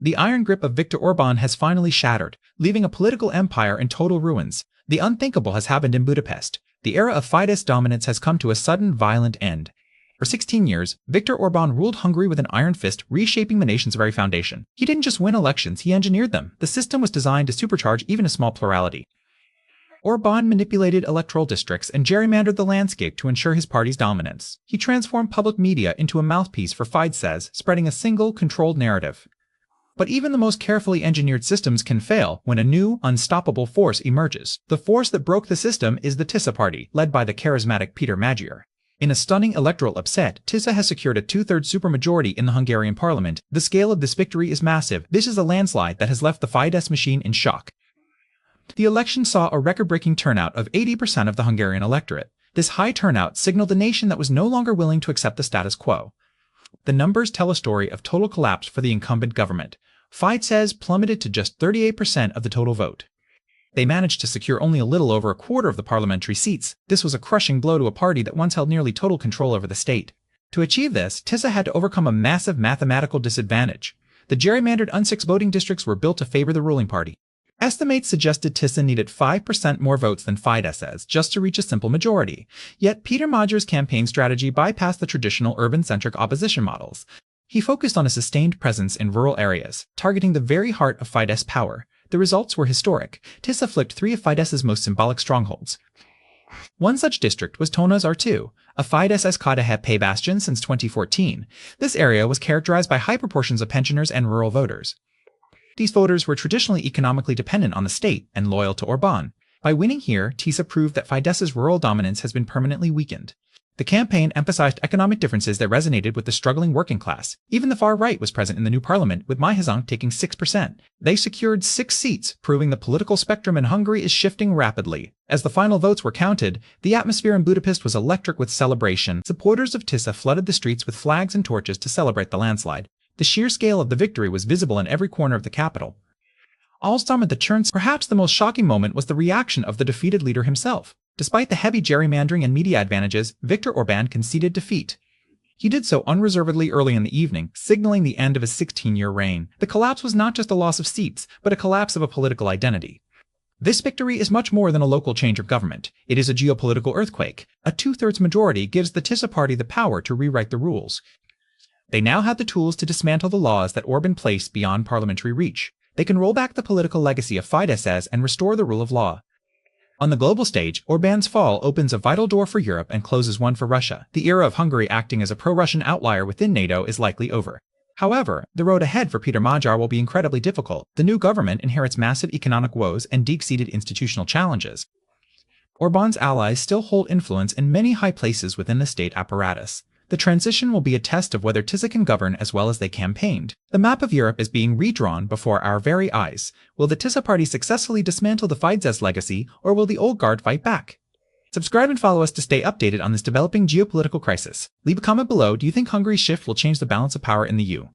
The iron grip of Viktor Orbán has finally shattered, leaving a political empire in total ruins. The unthinkable has happened in Budapest. The era of Fidesz dominance has come to a sudden, violent end. For 16 years, Viktor Orbán ruled Hungary with an iron fist, reshaping the nation's very foundation. He didn't just win elections, he engineered them. The system was designed to supercharge even a small plurality. Orbán manipulated electoral districts and gerrymandered the landscape to ensure his party's dominance. He transformed public media into a mouthpiece for Fidesz, spreading a single, controlled narrative. But even the most carefully engineered systems can fail when a new, unstoppable force emerges. The force that broke the system is the Tisza Party, led by the charismatic Péter Magyar. In a stunning electoral upset, Tisza has secured a two-thirds supermajority in the Hungarian parliament. The scale of this victory is massive. This is a landslide that has left the Fidesz machine in shock. The election saw a record-breaking turnout of 80% of the Hungarian electorate. This high turnout signaled a nation that was no longer willing to accept the status quo. The numbers tell a story of total collapse for the incumbent government. Fidesz plummeted to just 38% of the total vote. They managed to secure only a little over a quarter of the parliamentary seats. This was a crushing blow to a party that once held nearly total control over the state. To achieve this, Tisza had to overcome a massive mathematical disadvantage. The gerrymandered unsix voting districts were built to favor the ruling party. Estimates suggested Tisza needed 5% more votes than Fidesz just to reach a simple majority. Yet Péter Magyar's campaign strategy bypassed the traditional urban-centric opposition models. He focused on a sustained presence in rural areas, targeting the very heart of Fidesz power. The results were historic. Tisza flipped three of Fidesz's most symbolic strongholds. One such district was Tónai, a Fidesz KDNP bastion since 2014. This area was characterized by high proportions of pensioners and rural voters. These voters were traditionally economically dependent on the state and loyal to Orbán. By winning here, Tisza proved that Fidesz's rural dominance has been permanently weakened. The campaign emphasized economic differences that resonated with the struggling working class. Even the far right was present in the new parliament, with Magyar taking 6%. They secured 6 seats, proving the political spectrum in Hungary is shifting rapidly. As the final votes were counted, the atmosphere in Budapest was electric with celebration. Supporters of Tisza flooded the streets with flags and torches to celebrate the landslide. The sheer scale of the victory was visible in every corner of the capital. Allstam at the turns, perhaps the most shocking moment was the reaction of the defeated leader himself. Despite the heavy gerrymandering and media advantages, Viktor Orbán conceded defeat. He did so unreservedly early in the evening, signaling the end of his 16-year reign. The collapse was not just a loss of seats, but a collapse of a political identity. This victory is much more than a local change of government. It is a geopolitical earthquake. A two-thirds majority gives the Tisza Party the power to rewrite the rules. They now have the tools to dismantle the laws that Orbán placed beyond parliamentary reach. They can roll back the political legacy of Fidesz and restore the rule of law. On the global stage, Orbán's fall opens a vital door for Europe and closes one for Russia. The era of Hungary acting as a pro-Russian outlier within NATO is likely over. However, the road ahead for Péter Magyar will be incredibly difficult. The new government inherits massive economic woes and deep-seated institutional challenges. Orbán's allies still hold influence in many high places within the state apparatus. The transition will be a test of whether Tisza can govern as well as they campaigned. The map of Europe is being redrawn before our very eyes. Will the Tisza Party successfully dismantle the Fidesz legacy, or will the old guard fight back? Subscribe and follow us to stay updated on this developing geopolitical crisis. Leave a comment below. Do you think Hungary's shift will change the balance of power in the EU?